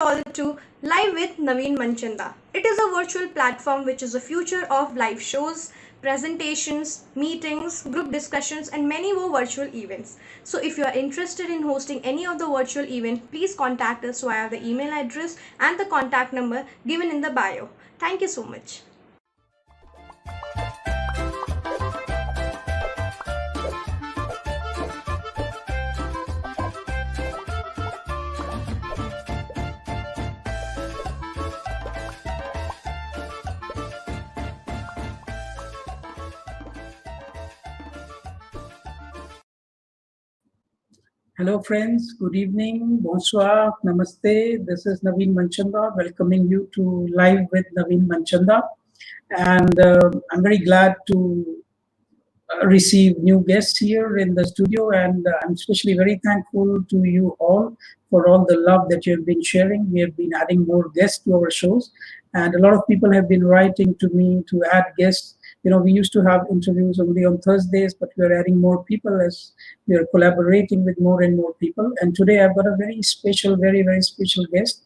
all to Live with Naveen Manchanda. It is a virtual platform which is the future of live shows, presentations, meetings, group discussions, and many more virtual events. So, if you are interested in hosting any of the virtual event, please contact us via the email address and the contact number given in the bio. Thank you so much. Hello, friends. Good evening. Bonsoir. Namaste. This is Naveen Manchanda welcoming you to Live with Naveen Manchanda. And I'm very glad to receive new guests here in the studio. And I'm especially very thankful to you all for all the love that you have been sharing. We have been adding more guests to our shows. And a lot of people have been writing to me to add guests. We used to have interviews only on Thursdays, but we're adding more people as we are collaborating with more and more people. And today I've got a very special, very, very special guest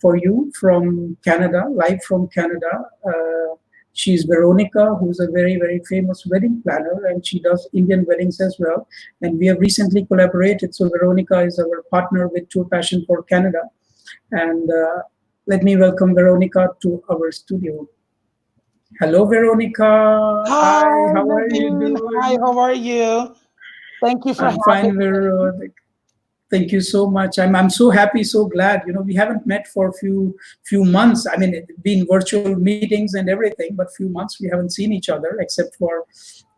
for you from Canada, live from Canada. She's Veronica, who's a very, very famous wedding planner, and she does Indian weddings as well. And we have recently collaborated. So Veronica is our partner with Tour Passion for Canada. And let me welcome Veronica to our studio. Hello, Veronica. Hi, Hi, how are you Naveen. Hi, doing? how are you? Thank you for I'm having fine, me. Veronica. Thank you so much. I'm so happy, so glad. We haven't met for a few months. I mean, it's been virtual meetings and everything, but few months we haven't seen each other except for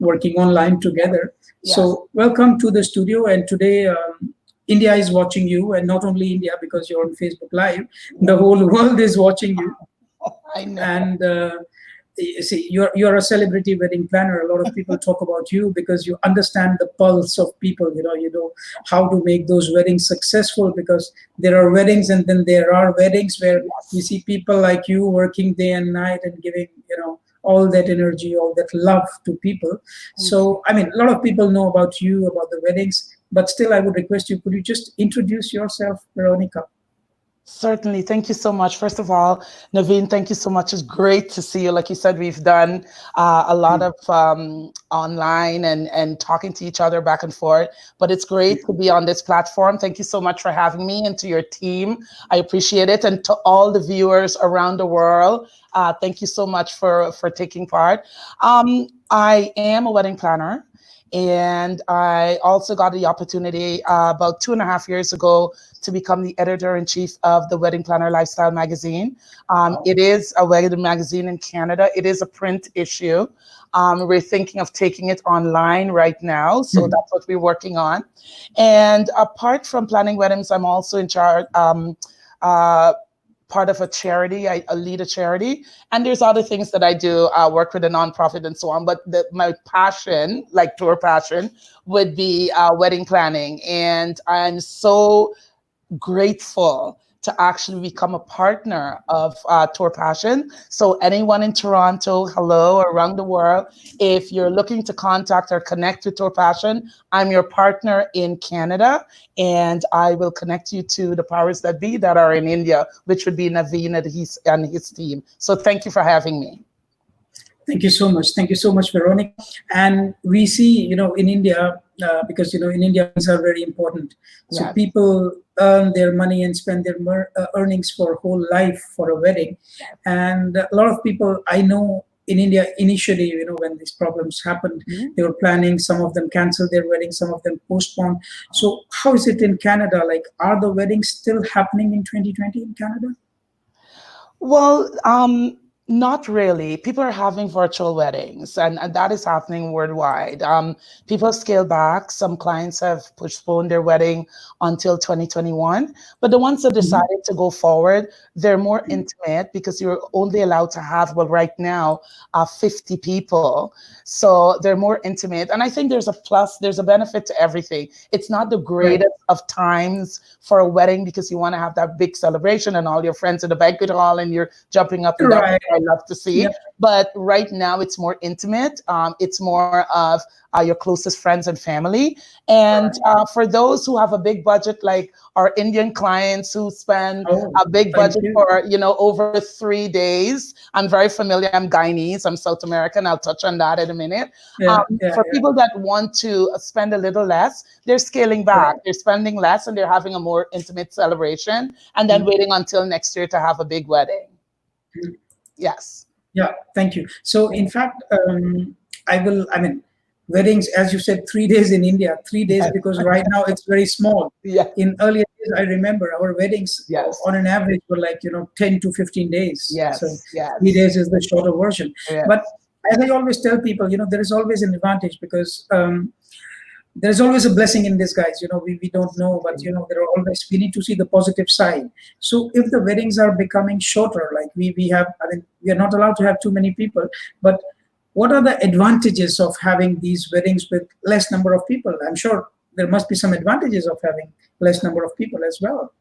working online together. Yes, So welcome to the studio. And today, India is watching you, and not only India because you're on Facebook Live. The whole world is watching you, I know. and you see you're a celebrity wedding planner. A lot of people talk about you because you understand the pulse of people. You know how to make those weddings successful, because there are weddings and then there are weddings where we see people like you working day and night and giving all that energy, all that love to people. Thank you. So I mean, a lot of people know about you, about the weddings, but still I would request you, could you just introduce yourself, Veronica? Certainly. Thank you so much. First of all, Naveen, thank you so much. It's great to see you. Like you said, we've done a lot of online and talking to each other back and forth, but it's great to be on this platform. Thank you so much for having me, and to your team. I appreciate it. And to all the viewers around the world, thank you so much for taking part. I am a wedding planner. And I also got the opportunity about 2.5 years ago to become the editor in chief of the Wedding Planner Lifestyle magazine. It is a wedding magazine in Canada. It is a print issue. We're thinking of taking it online right now. So that's what we're working on. And apart from planning weddings, I'm also in charge. Uh, Part of a charity. I lead a charity, and there's other things that I do. Work with a nonprofit and so on. But my passion, like tour passion, would be wedding planning, and I'm so grateful to actually become a partner of Tour Passion. So anyone in Toronto, hello, around the world, if you're looking to contact or connect with Tour Passion, I'm your partner in Canada, and I will connect you to the powers that be that are in India, which would be Naveen and his team. So thank you for having me. Thank you so much. Thank you so much, Veronica. And we see, in India, because, in India, things are very important. So Yes. people earn their money and spend their earnings for whole life for a wedding. And a lot of people I know in India, initially, when these problems happened, they were planning, some of them canceled their weddings, some of them postponed. So how is it in Canada? Like, are the weddings still happening in 2020 in Canada? Well, not really. People are having virtual weddings, and that is happening worldwide. People have scaled back. Some clients have postponed their wedding until 2021. But the ones that decided to go forward, they're more intimate because you're only allowed to have, well, right now, 50 people. So they're more intimate. And I think there's a plus, there's a benefit to everything. It's not the Right. greatest of times for a wedding because you want to have that big celebration and all your friends in the banquet hall and you're jumping up and down Right. I love to see. Yeah. But right now, it's more intimate. It's more of your closest friends and family. And Right. for those who have a big budget, like our Indian clients who spend Oh, a big thank budget you. for, over 3 days. I'm very familiar. I'm Guyanese. I'm South American. I'll touch on that in a minute. Yeah, yeah, For yeah. people that want to spend a little less, they're scaling back. Right. They're spending less and they're having a more intimate celebration and then Mm. waiting until next year to have a big wedding. Yes. Yeah, thank you. So, in fact, I mean, weddings, as you said, 3 days in India, 3 days Yes. because right now it's very small. Yes. In earlier days, I remember our weddings Yes. on an average were like, 10 to 15 days. So, Yes. 3 days is the shorter version. But Yes. as I always tell people, there is always an advantage because there's always a blessing in disguise. We don't know, but there are always, we need to see the positive side. So if the weddings are becoming shorter, like we have, I mean, we are not allowed to have too many people, but what are the advantages of having these weddings with less number of people? I'm sure there must be some advantages of having less number of people as well.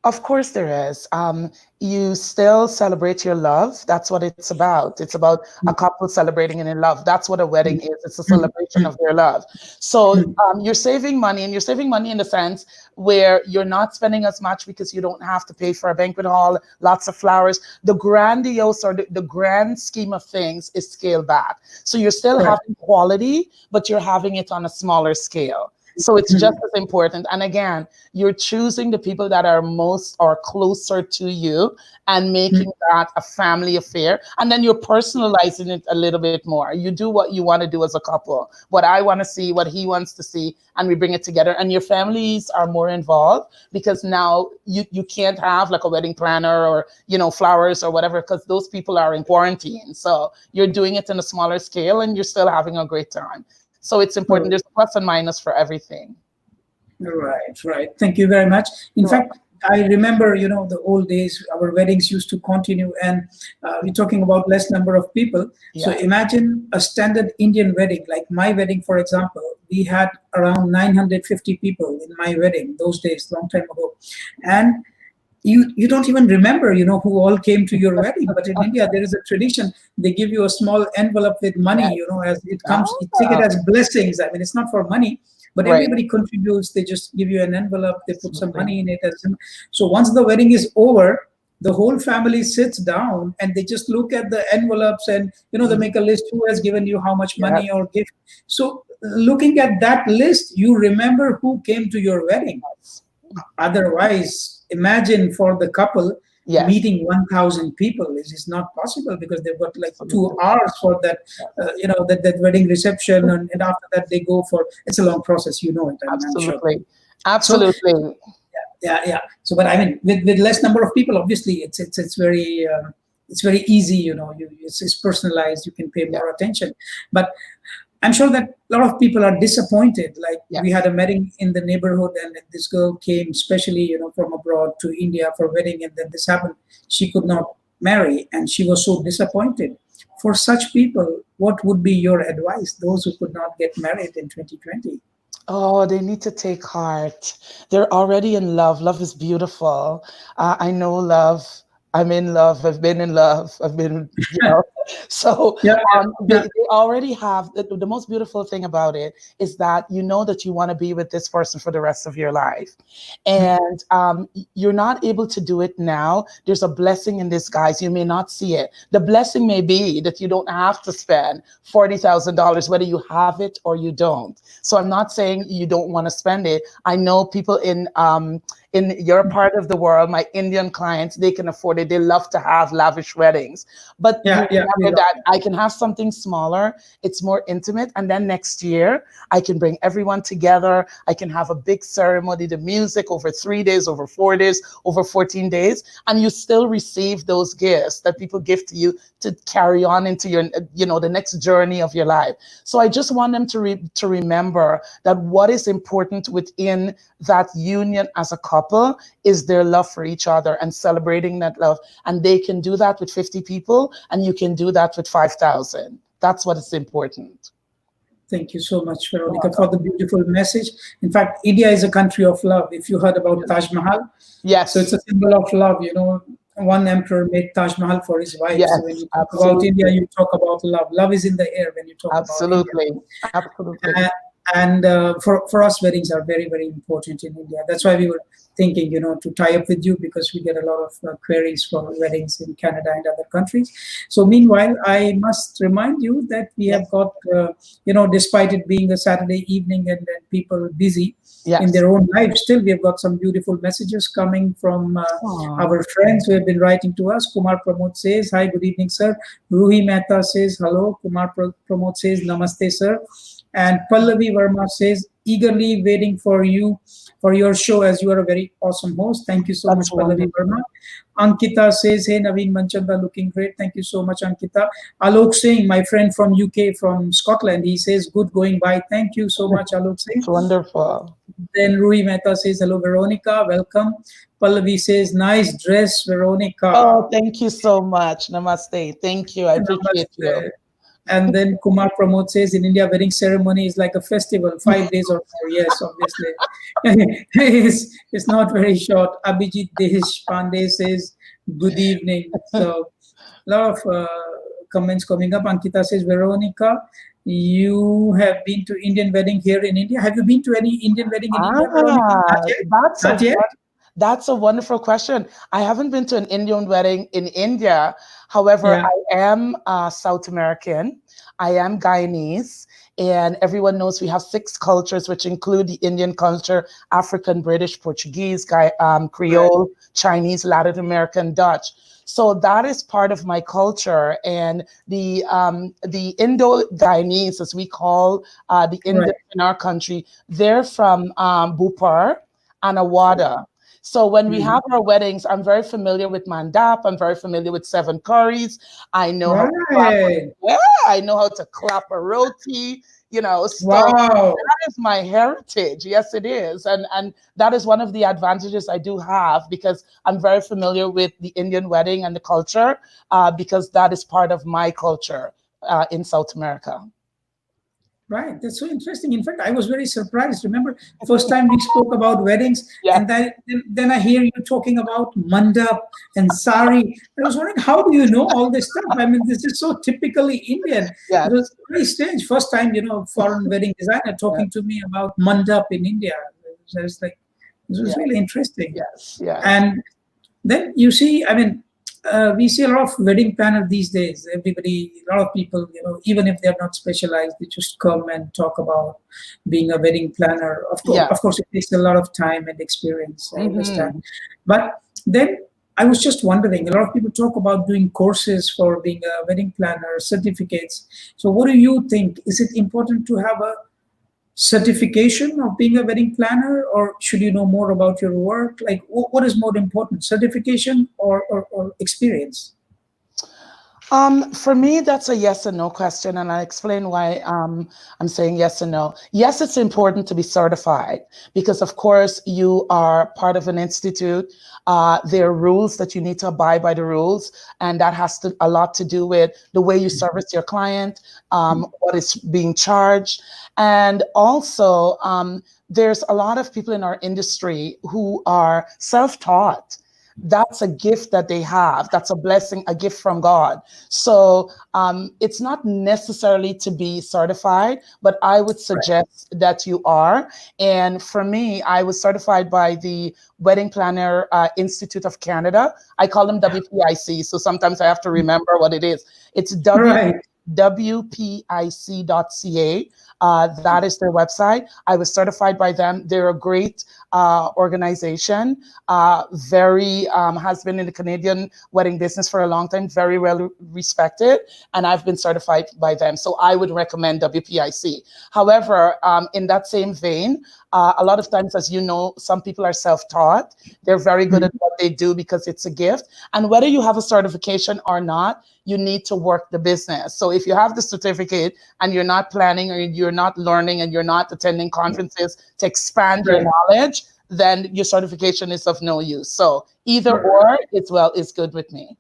Of course, there is. You still celebrate your love. That's what it's about. It's about a couple celebrating in love. That's what a wedding is. It's a celebration of their love. So you're saving money, and you're saving money in the sense where you're not spending as much because you don't have to pay for a banquet hall, lots of flowers. The grandiose or the grand scheme of things is scaled back. So you're still Correct. having quality, but you're having it on a smaller scale. So it's just as important. And again, you're choosing the people that are most or closer to you and making that a family affair. And then you're personalizing it a little bit more. You do what you want to do as a couple, what I want to see, what he wants to see, and we bring it together. And your families are more involved because now you can't have like a wedding planner or, flowers or whatever, because those people are in quarantine. So you're doing it in a smaller scale and you're still having a great time. So it's important. There's plus and minus for everything. Right, right. Thank you very much. In fact, I remember, the old days, our weddings used to continue, and we're talking about less number of people. So Yeah. imagine a standard Indian wedding, like my wedding, for example. We had around 950 people in my wedding those days, long time ago. And you don't even remember, who all came to your wedding. But in India, there is a tradition. They give you a small envelope with money, Yes. as it comes. You take it as blessings. I mean, it's not for money, but Right. everybody contributes. They just give you an envelope. They put some Absolutely. money in it. So once the wedding is over, the whole family sits down and they just look at the envelopes and, they make a list who has given you how much money Yes. or gift. So looking at that list, you remember who came to your wedding. Otherwise, imagine for the couple Yes. meeting 1,000 people is not possible because they've got like Absolutely. 2 hours for that, that wedding reception, and after that they go for. It's a long process, it. I'm sure. Absolutely. Absolutely. Yeah. So, but I mean, with less number of people, obviously, it's very easy. It's personalized. You can pay more attention, but I'm sure that a lot of people are disappointed. Like we had a wedding in the neighborhood, and this girl came specially, from abroad to India for wedding, and then this happened. She could not marry, and she was so disappointed. For such people, what would be your advice? Those who could not get married in 2020. Oh, they need to take heart. They're already in love. Love is beautiful. I know love. I'm in love. I've been in love. I've been, So they already have the most beautiful thing about it is that you know that you want to be with this person for the rest of your life. And you're not able to do it now. There's a blessing in disguise. You may not see it. The blessing may be that you don't have to spend $40,000, whether you have it or you don't. So I'm not saying you don't want to spend it. I know people in your part of the world, my Indian clients, they can afford it. They love to have lavish weddings. But remember that I can have something smaller. It's more intimate. And then next year, I can bring everyone together. I can have a big ceremony, the music over 3 days, over 4 days, over 14 days. And you still receive those gifts that people give to you to carry on into your, the next journey of your life. So I just want them to remember that what is important within that union as a couple is their love for each other and celebrating that love. And they can do that with 50 people and you can do that with 5,000. That's what is important. Thank you so much, Veronica, for the beautiful message. In fact, India is a country of love. If you heard about Taj Mahal, yes. So it's a symbol of love, one emperor made Taj Mahal for his wife. So when Yes, you talk about India, absolutely. you talk about love. Love is in the air when you talk about India. Absolutely. Absolutely. Uh, and for us, weddings are very, very important in India. That's why we were thinking, to tie up with you because we get a lot of queries for weddings in Canada and other countries. So meanwhile, I must remind you that we have Yes. got, despite it being a Saturday evening and people busy in Yes. their own lives, still we have got some beautiful messages coming from Aw, our friends who have been writing to us. Kumar Pramod says, "Hi, good evening, sir." Ruhi Mehta says, "Hello." Kumar Pramod says, "Namaste, sir." And Pallavi Verma says, "Eagerly waiting for you for your show as you are a very awesome host." Thank you so that's much, Pallavi Verma. wonderful. Ankita says, "Hey, Naveen Manchanda, looking great." Thank you so much, Ankita. Alok Singh, my friend from UK, from Scotland, he says, "Good going by." Thank you so much, Alok It's Singh. wonderful. Then Rui Mehta says, "Hello, Veronica. Welcome." Pallavi says, "Nice dress, Veronica." Oh, thank you so much. Namaste. Thank you. I appreciate you. Namaste. And then Kumar Pramod says, "In India, wedding ceremony is like a festival, 5 days or more." Yes, obviously. it's not very short. Abhijit Desh Pandey says, "Good evening." So, a lot of comments coming up. Ankita says, "Veronica, you have been to Indian wedding here in India. Have you been to any Indian wedding in India, Veronica? Not Ah, yet. that's a Not yet. that's a wonderful question. I haven't been to an Indian wedding in India. However, Yeah. I am South American. I am Guyanese, and everyone knows we have six cultures, which include the Indian culture: African, British, Portuguese, Right. Creole, Chinese, Latin American, Dutch. So that is part of my culture, and the Indo Guyanese, as we call the Right. Indians in our country, they're from Bupar and Awada. So when we Mhm. have our weddings, I'm very familiar with mandap. I'm very familiar with seven curries. I know how to clap. Right. Yeah, I know how to clap a roti. So Wow. that is my heritage. Yes, it is, and that is one of the advantages I do have because I'm very familiar with the Indian wedding and the culture because that is part of my culture in South America. Right. That's so interesting. In fact, I was very surprised. Remember, first time we spoke about weddings, Yes, and then I hear you talking about mandap and sari. I was wondering, how do you know all this stuff? I mean, this is so typically Indian. It was yes, very strange. First time, foreign wedding designer yes, talking to me about mandap in India. I was like, this was yes, really interesting. yes, yes, And then you see, I mean, we see a lot of wedding planner these days. Everybody, a lot of people, even if they're not specialized, they just come and talk about being a wedding planner. yes. Of course, it takes a lot of time and experience. I understand, Hmm. but then I was just wondering. A lot of people talk about doing courses for being a wedding planner, certificates. So, what do you think? Is it important to have a certification of being a wedding planner, or should you know more about your work? Like, what is more important, certification or experience? For me, that's a yes and no question, and I'll explain why I'm saying yes and no. Yes, it's important to be certified because, of course, you are part of an institute. There are rules that you need to abide by the rules, and that has a lot to do with the way you service your client, what is being charged, and also there's a lot of people in our industry who are self-taught. That's a gift that they have. That's a blessing, a gift from God. So it's not necessarily to be certified, but I would Right. suggest that you are. And for me, I was certified by the Wedding Planner Institute of Canada. I call them Yeah. WPIC, so sometimes I have to remember what it is. It's Right. WPIC.ca. That is their website. I was certified by them. They're a great organization, very has been in the Canadian wedding business for a long time, very well respected, and I've been certified by them. So I would recommend WPIC. However, in that same vein, a lot of times, as you know, some people are self-taught. They're very good Mhm. at what they do because it's a gift. And whether you have a certification or not, you need to work the business. So if you have the certificate and you're not planning or you're not learning and you're not attending conferences to expand your Right. knowledge, then your certification is of no use. So either R- or is good with me.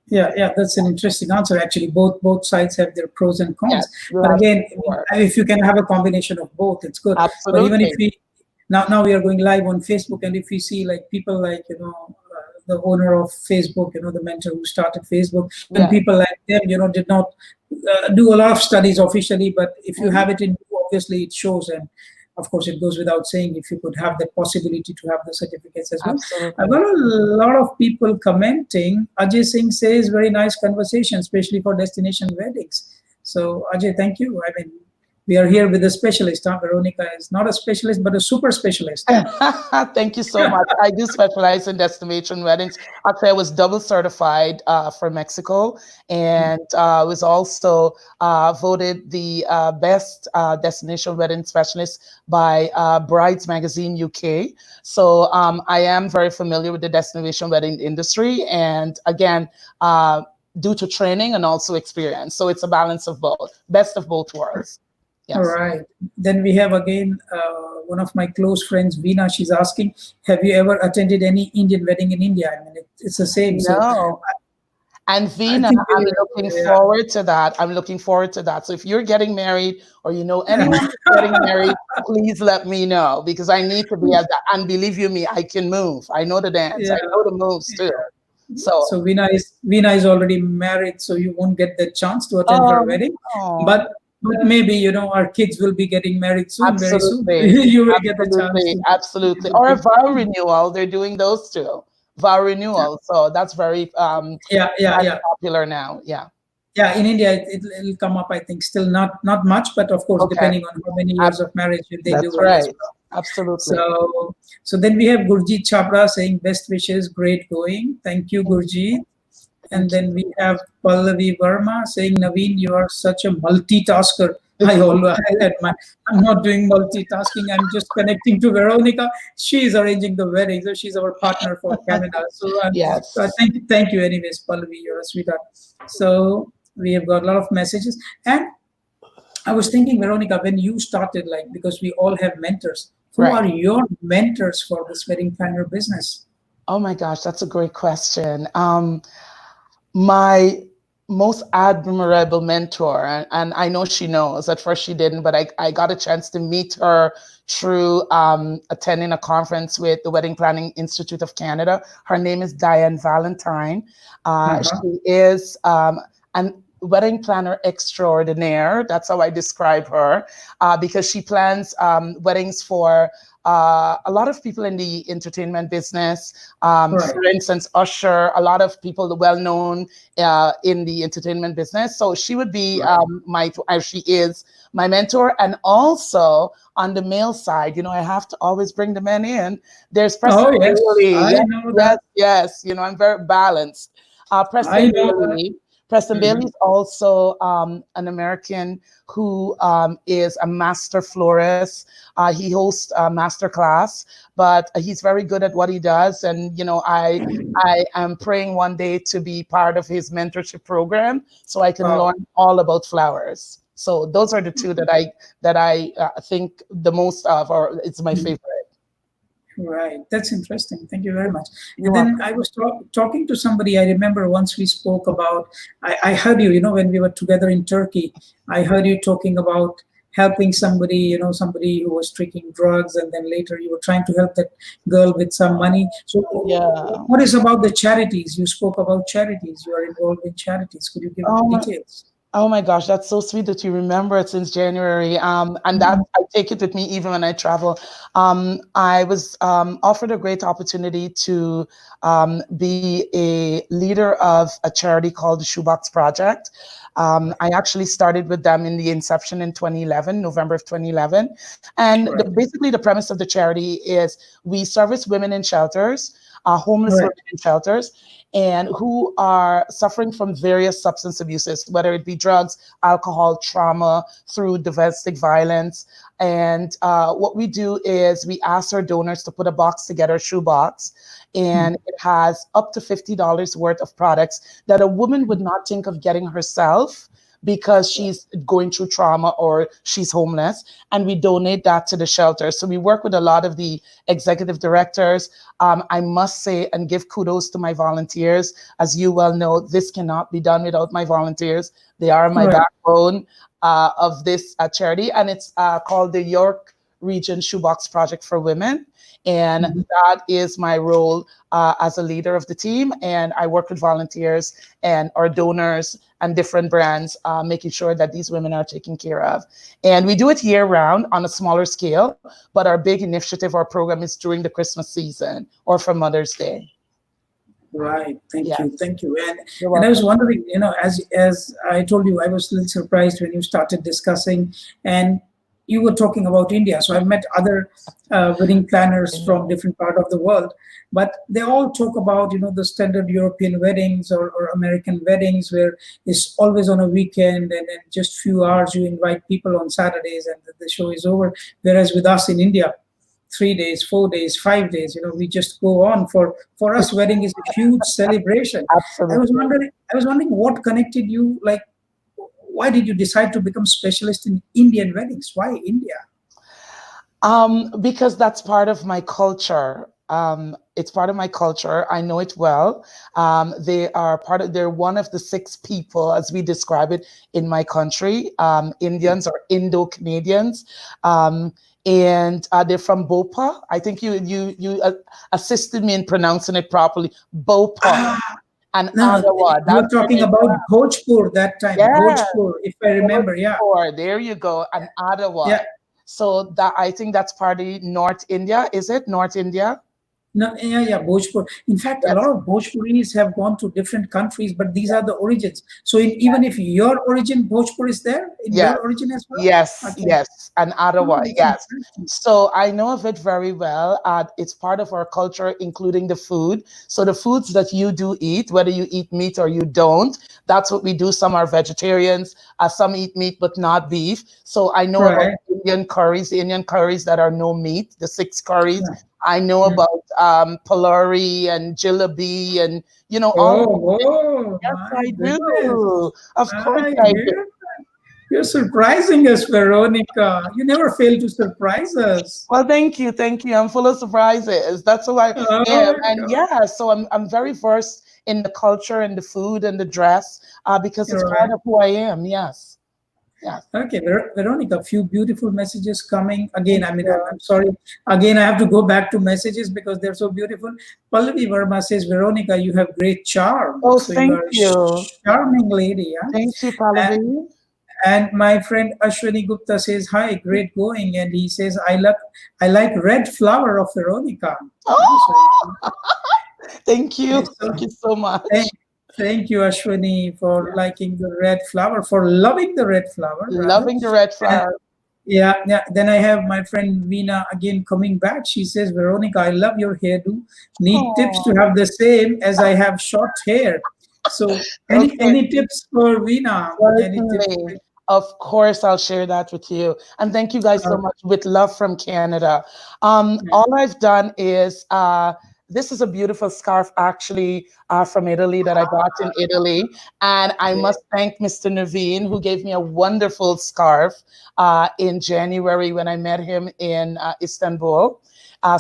Yeah, yeah, that's an interesting answer. Actually, both sides have their pros and Yes, cons. you But have again, to work. if you can have a combination of both, it's good. But even if Absolutely. we now we are going live on Facebook, and if we see like people like the owner of Facebook, the mentor who started Facebook, and Yeah. people like them, did not do a lot of studies officially, but if you Mhm. have it in you, obviously it shows. And of course, it goes without saying if you could have the possibility to have the certificates as well. I've Absolutely. got a lot of people commenting. Ajay Singh says, very nice conversation, especially for destination weddings. So, Ajay, thank you. I mean, we are here with a specialist. Huh? Veronica is not a specialist, but a super specialist. Thank you so much. I do specialize in destination weddings. Actually, I was double certified for Mexico, and was also voted the best destination wedding specialist by Brides Magazine UK. So I am very familiar with the destination wedding industry, and again, due to training and also experience. So it's a balance of both, best of both worlds. All Yes. right. Then we have again one of my close friends, Veena. She's asking, have you ever attended any Indian wedding in India? I mean, it's the same. So No. And I Vina, think, I'm looking forward to that. I'm looking forward to that. So if you're getting married or you know yeah. anyone who's getting married, please let me know because I need to be at that. And believe you me, I can move. I know the dance. Yeah. I know the moves too. So, So Veena is already married, so you won't get the chance to attend her um, wedding. oh, But maybe our kids will be getting married soon, very soon. absolutely, You will get the chance absolutely, to. absolutely. Or a vow renewal. They're doing those too. Vow renewal. So that's very Yeah, yeah, that's yeah. popular now. Yeah. Yeah, in India, it'll come up. I think still not much, but of course, Okay. depending on how many years Ab- of marriage they do that's it as right. well. Absolutely. So then we have Gurjeet Chhabra saying best wishes, great going. Thank you, Gurjeet. And Thank you. then we have Pallavi Verma saying, Naveen, you are such a multitasker. I always I admire. I'm not doing multitasking. I'm just connecting to Veronica. She's arranging the wedding, so she's our partner for Canada. So I Yes. thank you, anyways, Pallavi. You're a sweetheart. So we have got a lot of messages, and I was thinking, Veronica, when you started, like, because we all have mentors. Who Right. are your mentors for this wedding planner business? Oh my gosh, that's a great question. My most admirable mentor, and I know she knows, at first she didn't, but I got a chance to meet her through attending a conference with the Wedding Planning Institute of Canada. Her name is Diane Valentine. Uh-huh. She is an wedding planner extraordinaire. That's how I describe her, because she plans weddings for a lot of people in the entertainment business. Right. For instance, Usher, a lot of people well known in the entertainment business. So she would be Right. as she is my mentor. And also on the male side, I have to always bring the men in. There's Preston Oh, yes. Bailey. I Yes, know yes, that. yes. I'm very balanced. I Preston know that. Bailey. Preston Bailey Mhm. is also an American who is a master florist. He hosts a master class, but he's very good at what he does. And I am praying one day to be part of his mentorship program so I can Wow. learn all about flowers. So those are the two that I think the most of, or it's my Mhm. favorite. Right. That's interesting. Thank you very much. You're And then welcome. I was talking to somebody. I remember once we spoke about, I heard you, when we were together in Turkey, I heard you talking about helping somebody, somebody who was taking drugs, and then later you were trying to help that girl with some money. So Yeah. what is about the charities? You spoke about charities. You are involved in charities. Could you give Oh, details? Oh my gosh, that's so sweet that you remember it since January. And that Mhm. I take it with me even when I travel. I was offered a great opportunity to be a leader of a charity called the Shoebox Project. I actually started with them in the inception in 2011, November of 2011. And Right. basically, the premise of the charity is we service women in shelters, homeless Right. women in shelters, and who are suffering from various substance abuses, whether it be drugs, alcohol, trauma, through domestic violence. And what we do is we ask our donors to put a box together, a shoe box, and Mhm. it has up to $50 worth of products that a woman would not think of getting herself because she's going through trauma or she's homeless, and we donate that to the shelter. So we work with a lot of the executive directors. I must say and give kudos to my volunteers. As you well know, this cannot be done without my volunteers. They are my Right. backbone of this charity, and it's called the York. Region Shoebox Project for Women. And Mhm. that is my role as a leader of the team. And I work with volunteers and our donors and different brands, making sure that these women are taken care of. And we do it year round on a smaller scale, but our big initiative, our program is during the Christmas season or for Mother's Day. Right. Thank you. Yes, Thank you. you're And I was welcome. wondering, as I told you, I was a little surprised when you started discussing, and you were talking about India. So I've met other wedding I planners from know. different part of the world, but they all talk about, the standard European weddings or American weddings where it's always on a weekend and then just few hours you invite people on Saturdays and the show is over. Whereas with us in India, 3 days, 4 days, 5 days. We just go on. For us, wedding is a huge celebration. Absolutely. I was wondering what connected you. Like, why did you decide to become specialist in Indian weddings? Why India? Because that's part of my culture. It's part of my culture. I know it well. They're one of the six people, as we describe it in my country, Indians or Indo-Canadians. And they're from Bopa. I think you assisted me in pronouncing it properly. Bopa Ah, and no, no. Ottawa. You were That's where talking they about Bhojpur that time. yeah, Bhojpur, if I remember. Yeah, Bhojpur. There you go. And Ottawa. yeah. So that I think that's part of North India. Is it North India? No, yeah, yeah, Bhojpur. In fact, a Yes. lot of Bhojpuris have gone to different countries, but these are the origins. So, even if your origin, Bhojpur is there in Yes. your origin as well? Yes, Okay. yes, and Oh, Ottawa, that's yes. interesting. So I know of it very well. It's part of our culture, including the food. So the foods that you do eat, whether you eat meat or you don't, that's what we do. Some are vegetarians, some eat meat but not beef. So I know about Right. The Indian curries that are no meat, the six curries. Yeah. I know Mm. about pulari and jalebi and all. Oh, oh, Yes, my I goodness. do. Of course I I do. hear that. You're surprising us, Veronica. You never fail to surprise us. Well, thank you, thank you. I'm full of surprises. That's who I Oh, am, my and God. yeah, so I'm very versed in the culture and the food and the dress, because it's You're part right. of who I am. Yes, yes. Okay, Veronica, a few beautiful messages coming. Again, Thank I mean, you. I'm sorry. Again, I have to go back to messages because they're so beautiful. Pallavi Verma says, Veronica, you have great charm. Oh, So you thank are a you, charming lady, yeah? thank you, And, Pallavi. and my friend Ashwini Gupta says, hi, great going. And he says, I like red flower of Veronica. So, Oh, thank so you so thank, much. thank you, Ashwini, for Yeah, liking the red flower, for loving the red flower, rather. loving the red And flower. yeah, yeah. Then I have my friend Veena again coming back. She says, Veronica, I love your hairdo. Need tips to Oh, have the same as I have short hair. So, okay. any tips for Veena? Any tips? Certainly. Of course, I'll share that with you. And thank you guys so Uh, much with love from Canada. yeah, All I've done is this is a beautiful scarf actually from Italy that I bought in Italy. And I great. must thank Mr. Naveen who gave me a wonderful scarf in January when I met him in Istanbul.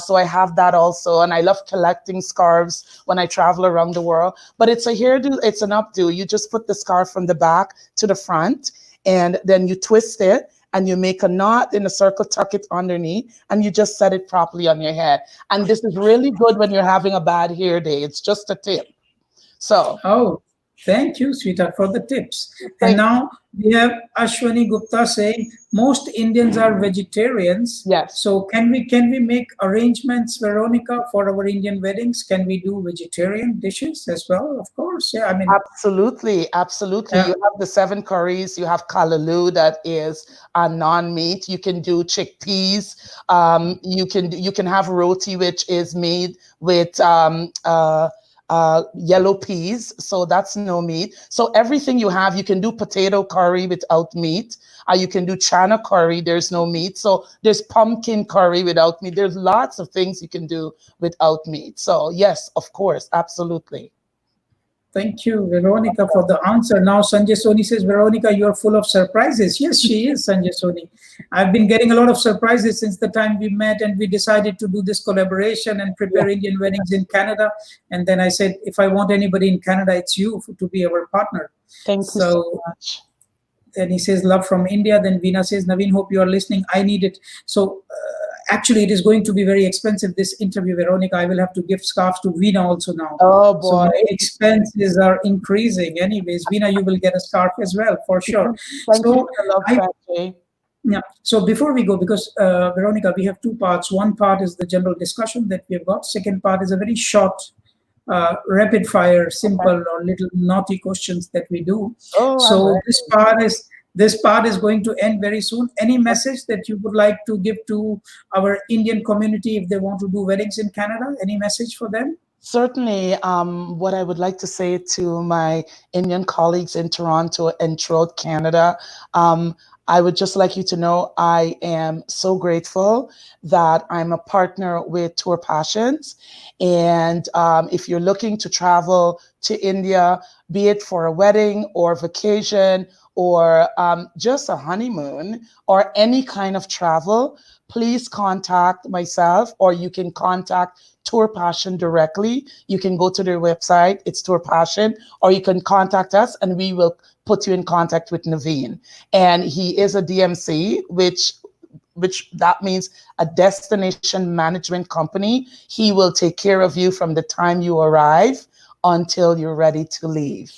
So I have that also, and I love collecting scarves when I travel around the world. But it's a hairdo, it's an updo. You just put the scarf from the back to the front, and then you twist it, and you make a knot in a circle, tuck it underneath, and you just set it properly on your head. And this is really good when you're having a bad hair day. It's just a tip. So Oh, thank you, sweetheart, for the tips. And thank now we have Ashwani Gupta saying most Indians are vegetarians. yes. So can we make arrangements, Veronica, for our Indian weddings? Can we do vegetarian dishes as well? Of course, yeah. I mean, Absolutely, absolutely. yeah. You have the seven curries. You have kalaloo that is a non-meat. You can do chickpeas. You can have roti, which is made with yellow peas. So that's no meat. So everything you have, you can do potato curry without meat. You can do chana curry. There's no meat. So there's pumpkin curry without meat. There's lots of things you can do without meat. So yes, of course, absolutely. Thank you, Veronica, for the answer. Now, Sanjay Soni says, Veronica, you're full of surprises. Yes, she is, Sanjay Soni. I've been getting a lot of surprises since the time we met and we decided to do this collaboration and Yeah. prepare Indian weddings in Canada. And then I said, if I want anybody in Canada, it's you to be our partner. Thank you so So, much. and he says love from India. Then Veena says, Naveen, hope you are listening. I need it. So actually, it is going to be very expensive, this interview, Veronica. I will have to give scarves to Veena also now. Oh So boy. my expenses are increasing. Anyways, Veena, you will get a scarf as well for sure. Thank you So for the love, I Sanjay. yeah. So before we go, because Veronica, we have two parts. One part is the general discussion that we have got. Second part is a very short, rapid fire, Okay. simple or little naughty questions that we do. Oh, I'm So ready. this part is going to end very soon. Any message that you would like to give to our Indian community if they want to do weddings in Canada? Any message for them? Certainly, what I would like to say to my Indian colleagues in Toronto and throughout Canada, I would just like you to know I am so grateful that I'm a partner with Tour Passions. And if you're looking to travel to India, be it for a wedding or vacation or just a honeymoon or any kind of travel, please contact myself or you can contact Tour Passion directly. You can go to their website, it's Tour Passion, or you can contact us and we will put you in contact with Naveen. And he is a DMC, which that means a destination management company. He will take care of you from the time you arrive until you're ready to leave.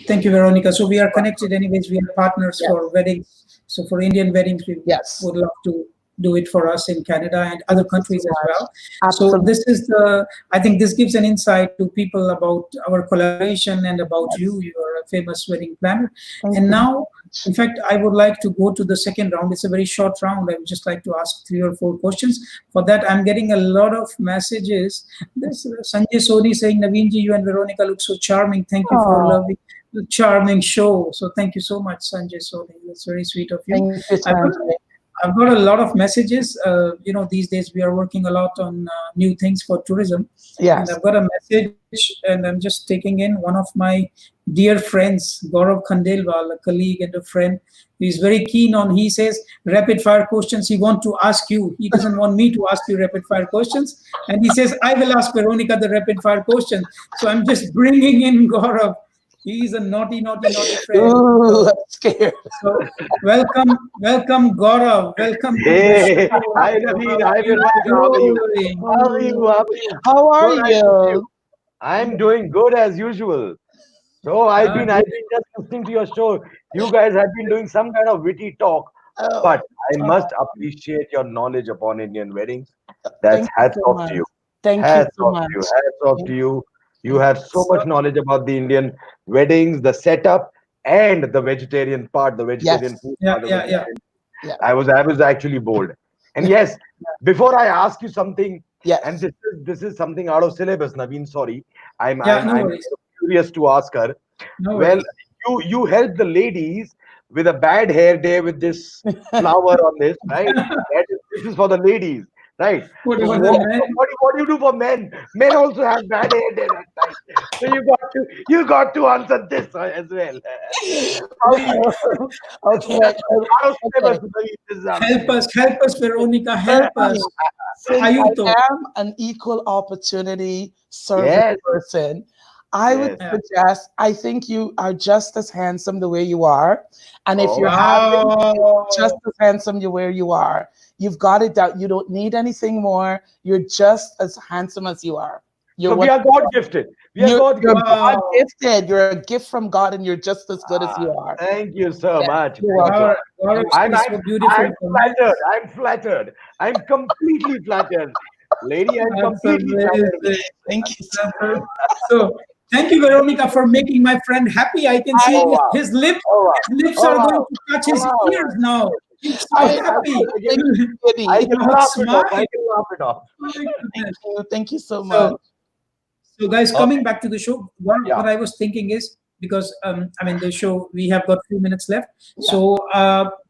Thank you, Veronica. So we are connected anyways. We are partners Yes. for weddings. So for Indian weddings, we Yes. would love to do it for us in Canada and other Thank you so countries as much. well. So Absolutely. this is I think this gives an insight to people about our collaboration and about you. Yes. You are a famous wedding planner. Thank And you now, so in much. fact, I would like to go to the second round. It's a very short round. I would just like to ask 3 or 4 questions. For that, I'm getting a lot of messages. There's Sanjay Soni saying, Naveen ji, you and Veronica look so charming. Thank you for Oh, loving the charming show. So thank you so much, Sanjay Soni. That's very sweet of you. thank you, I've got Sanjay. I've got a lot of messages. These days we are working a lot on new things for tourism, and Yes. I've got a message, and I'm just taking in one of my dear friends, Gaurav Khandelwal, a colleague and a friend. He's very keen on. He says rapid fire questions. He wants to ask you. He doesn't want me to ask you rapid fire questions, and he says I will ask Veronica the rapid fire question. So I'm just bringing in Gaurav. He's a naughty, naughty, naughty friend. Ooh, I'm scared. So welcome, Gaurav. Welcome to the Hey, show. hi So how Naveen, are hi you Veronica, how are you? doing? How are you? How are you? How are So nice to see you. you? I'm doing good as usual. So I've Good. been just listening to your show. You guys have been doing some kind of witty talk, Oh, but I must appreciate your knowledge upon Indian weddings. That's thank you hats so off to much. you. Thank you Hats so off to you. much. Hats off to Thank, you. You thank have so So much knowledge about the Indian weddings, the setup, and the vegetarian part, the vegetarian yes, food yeah, part, the yeah, yeah, vegetarian. yes, I was actually bold. And yes, before I ask you something, and yes. this is something out of syllabus, Naveen. Sorry, I'm yeah. I'm No I'm worries. curious to ask her. No Well, worries. you help the ladies with a bad hair day with this flower on this, right? This is for the ladies, right? What So about the what, Yes. men? what do you do for men? Men also have bad hair day that time. So you got to answer this as well. How do you? Okay. Out of Okay. syllabus, Naveen, this is out of syllabus. Help us, Veronica. Help us. Certainly, since Ayuto. I am an equal opportunity service Yes, person, I would yes. Yeah. suggest I think you are just as handsome the way you are. And if you're Okay. having just Wow. as handsome you where you are, you've got it down. You don't need anything more. You're just as handsome as you are. You're So we what are God gifted. We are God you're gifted. God Wow. gifted. You're a gift from God and you're just as good as you Ah, are. thank you so Yes, much. you're Thank you so welcome. Gaurav, much. Gaurav You're I'm says I'm so beautiful I'm flattered. comments. I'm flattered. I'm completely flattered. Lady, I'm That's completely flattered. amazing. Thank you so That's So thank you, Veronica, for making my friend happy. I can see I Oh wow. Oh wow. his lips Oh are going wow. to touch Oh his wow. ears now. He's so I happy. I can think I giddy. can You laugh it off. I outsmile. can laugh it off. My Thank goodness. you. Thank you so much. So So, guys, coming Okay. back to the show, Yeah. what I was thinking is because I mean, the show we have got few minutes left, Yeah. so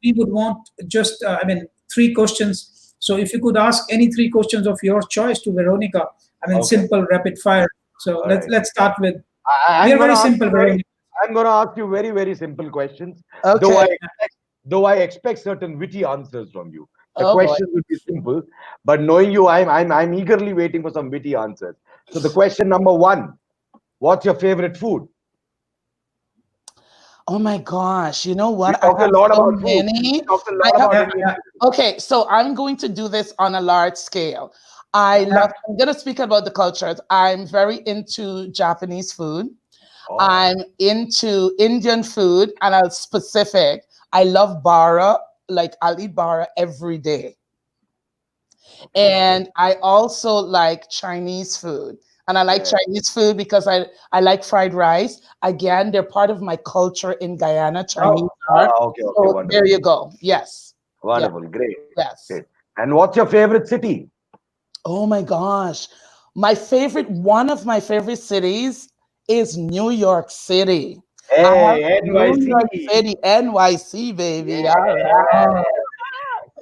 we would want just I mean 3 questions. So, if you could ask any 3 questions of your choice to Veronica, I mean, Okay. simple, rapid fire. So All right. let's start with. We I'm are gonna very ask simple, you very Veronica. I'm gonna ask you very, very simple questions, though Okay. I expect certain witty answers from you. The Oh boy. questions will be simple, but knowing you, I'm eagerly waiting for some witty answers. So the question number one, what's your favorite food? Oh my gosh. You know We what? I talked a have lot so about food. We many. talked a I lot have about Yeah, Indian yeah, food. Okay, so I'm going to do this on a large scale. yeah. I'm going to speak about the cultures. I'm very into Japanese food. Oh, I'm into Indian food and I'm specific. I love bara. Like I'll eat bara every day. okay. And I also like Chinese food. And I like Yeah. Chinese food because I like fried rice. Again, they're part of my culture in Guyana. Chinese Oh, are. Okay, okay, So there wonderful. you go. Yes. Yeah. Wonderful. Great. Yes. Great. And what's your favorite city? Oh my gosh. One of my favorite cities is New York City. I have Hey, New York NYC. City, NYC, baby. All right. Yeah. oh,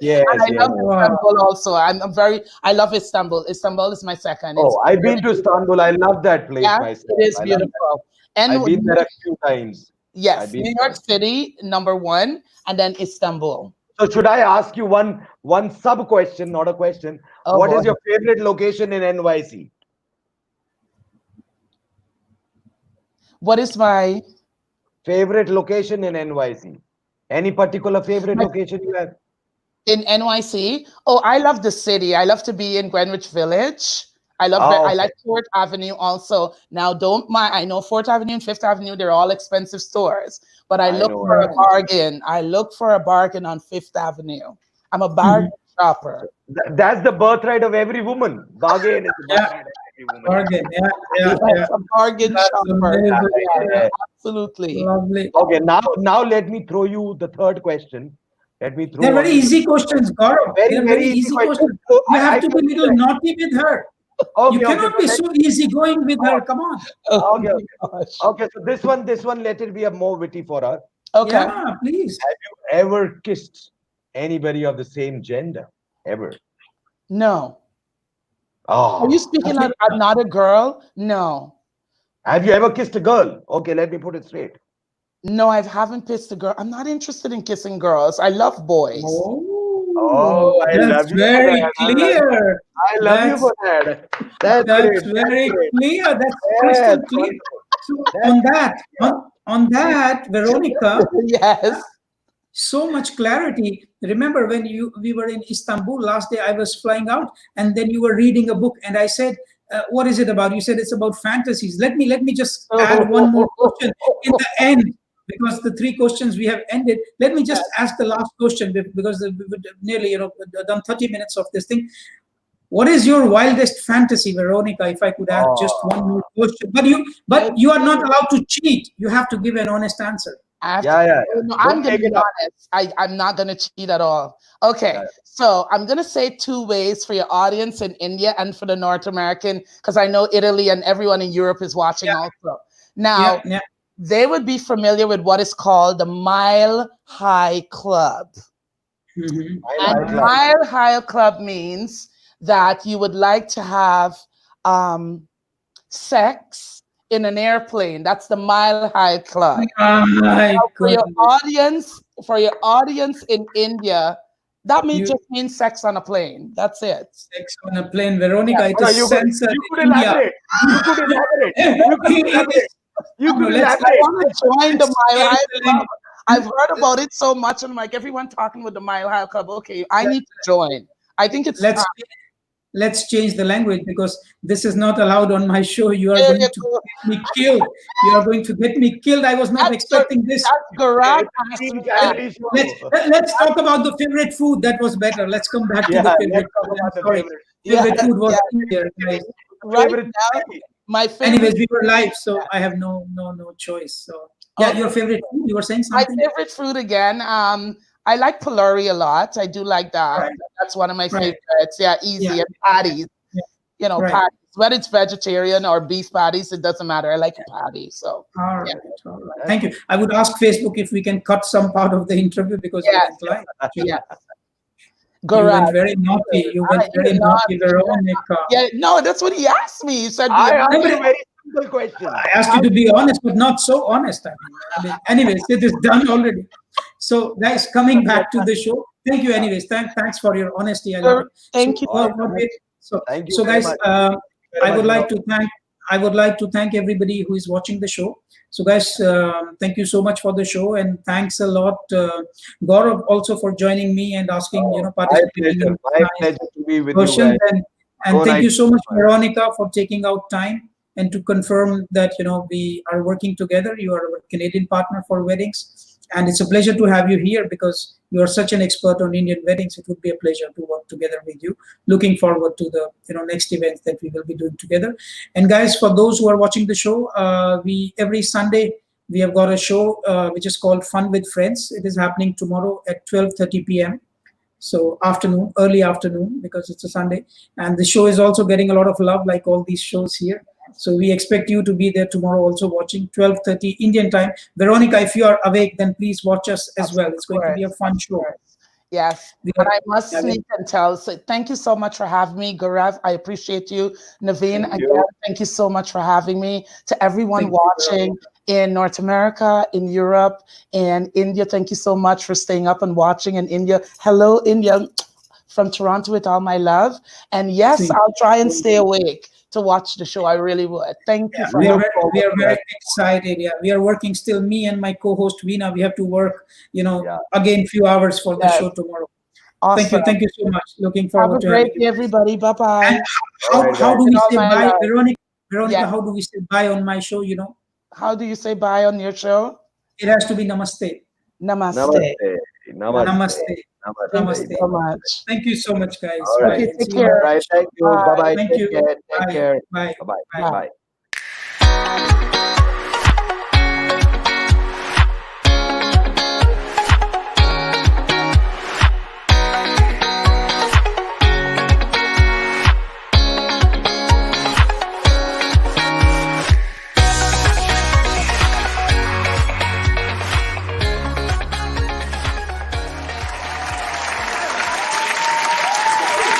And Yes, I yes, love yes. wow. Istanbul also. I love Istanbul. Istanbul is my second. It's Oh, I've very been to beautiful. Istanbul. I love that place Yeah, myself. it is I love that. beautiful. And I've been there a few times. I've yes, been New York there. City, number one, and then Istanbul. So should I ask you one sub question, not a question? Oh What is boy. your favorite location in NYC? What is Favorite location in NYC? Any particular favorite my location you have? in NYC? Oh, I love the city. I love to be in Greenwich Village. Ah, I okay. like Fourth Avenue also. Now, don't mind. I know Fourth Avenue and Fifth Avenue, they're all expensive stores, but I I look know, for I a Yeah. know. bargain. I look for a bargain on Fifth Avenue. I'm a bargain Mhm. shopper. That's the birthright of every woman. Bargain is the Yeah, birthright of every woman. bargain. Yeah, yeah, Yes, yeah. a bargain That's shopper. amazing. Yes, Yeah, Yeah. absolutely. lovely. Okay, now let me throw you the third question. Let me They're throw on very you the easy third questions, Gaurav. very, They're very very easy easy question. questions. So You I have to be can a little naughty with her. You okay, okay. cannot So be let so easygoing with her. Come on. Oh okay, my okay. gosh. Okay, so this one, let it be a more witty for her. Okay. Yeah, please. Have you ever kissed anybody of the same gender? Ever? No. Are you Oh, speaking of I'm not a girl? No. have you ever kissed a girl? Okay, let me put it straight. No, I haven't kissed a girl. I'm not interested in kissing girls. I love boys. Oh, Oh, I that's love you for very that. clear. I love you That's for that. That's great. that's That's very great. clear. That's Yes, crystal clear. wonderful. So That's on crystal that, clear. on that, Veronica, Yes. so much clarity. Remember when we were in Istanbul last day, I was flying out, and then you were reading a book, and I said, "What is it about?" You said it's about fantasies. Let me just add one more question in the end, because the three questions we have ended. Let me just ask the last question because we would nearly done 30 minutes of this thing. What is your wildest fantasy, Veronica? If I could ask just one Oh, more question, but you are not allowed to cheat. You have to give an honest answer. I have to, yeah, yeah, oh, yeah. no, I'm Don't gonna make be it up. honest. I'm not gonna cheat at all. Okay, Yeah, so I'm gonna say two ways for your audience in India and for the North American, because I know Italy and everyone in Europe is watching Yeah, also. yeah, Now, yeah. they would be familiar with what is called the Mile High Club. Mhm. Mile And High Club. Mile High Club means that you would like to have um, sex in an airplane. That's the Mile High Club. My For your goodness. audience, in India, that may You just mean sex on a plane. That's it. sex on a plane, Yeah. Veronica. It No, is censored you could in India. elaborate. You could elaborate. You could It is. elaborate. You No, could I elaborate. want to join the let's Mile change High the Club. I've language. heard about it so much, and I'm like, everyone talking with the Mile High Club. Okay, I need to join. I think it's time. Let's change the language because this is not allowed on my show. You are There going you to go. get me killed. You are going to get me killed. I was not That's Gar- expecting this. that's Yeah, Garat it's a asked teen me that. channel Let's show. let's talk about the favorite food. That was better. Let's come back to Yeah, the let's favorite talk food. I'm about the sorry. favorite. Yeah, Favorite food was yeah. easier, guys. Right Favorite now, city. my favorite Anyways, we were live, so I have no choice. So yeah, okay, your favorite food. You were saying my something. favorite food again. I like pulori a lot. I do like that. Right, That's one of my right. favorites. Yeah, Yeah, easy and patties. yeah. Right. Patties. Whether it's vegetarian or beef patties, it doesn't matter. I like a patty. So All yeah, right. All right. That's Thank you. I would ask Facebook if we can cut some part of the interview because we yes, went live. yes. You went Garage. very naughty. You I went you very naughty, naughty. Veronica. Yeah, no, that's what he asked me. He said, "Do you I mind?" No, asked but you very simple questions. I asked you to be honest, but not so honest. Anyways, it is done already. So, guys, coming back to the show. Thank you. Anyways, thanks for your honesty. I love it. So, Thank you All right. so much. so, Thank you so, very guys, much. Very I much, would like Vinod. to thank. I would like to thank everybody who is watching the show. So, guys, thank you so much for the show, and thanks a lot, Gaurav, also for joining me and asking, Oh, participating in my nice pleasure to be with you questions. guys. And So thank nice. you so much, Veronica, for taking out time and to confirm that we are working together. You are our Canadian partner for weddings, and it's a pleasure to have you here because you are such an expert on Indian weddings. It would be a pleasure to work together with you. Looking forward to the next events that we will be doing together. And guys, for those who are watching the show, we every Sunday we have got a show which is called Fun with Friends. It is happening tomorrow at 12:30 p.m. So afternoon, early afternoon, because it's a Sunday, and the show is also getting a lot of love, like all these shows here. So we expect you to be there tomorrow, also watching 12:30 Indian time. Veronica, if you are awake, then please watch us as well. It's going to be a fun show. Yes. We And are, I must yeah, sneak and tell. So thank you so much for having me, Gaurav. I appreciate you. Naveen, Thank again, you. thank you so much for having me. To everyone thank you, watching in North America, in Europe, and India, thank you so much for staying up and watching in India. Hello, India, from Toronto with all my love. And yes, Veronica. I'll try and stay awake to watch the show. I really would. Thank you Yeah, for we are having very, me. we are very excited. Yeah, we are working still. Me and my co-host Veena, we have to work. Yeah. Again, few hours for the Yes. show tomorrow. Awesome. Thank you so much. Looking Have a forward to great having you. day, everybody. Bye And bye. All right, how guys. do With we all say my bye, love. Veronica? Yeah. Veronica, how do we say bye on my show? How do you say bye on your show? It has to be namaste. Namaste. Namaste. Yes. Namaste. Namaste. Thank you Namaste. Namaste. so much. Thank you so much, guys. All Bye, right. Okay, and take see you on All care. the right. show. Thank you. Bye Bye. bye. Thank Take you. care. Take Bye. care. Bye. Bye bye. Bye. Bye. Bye.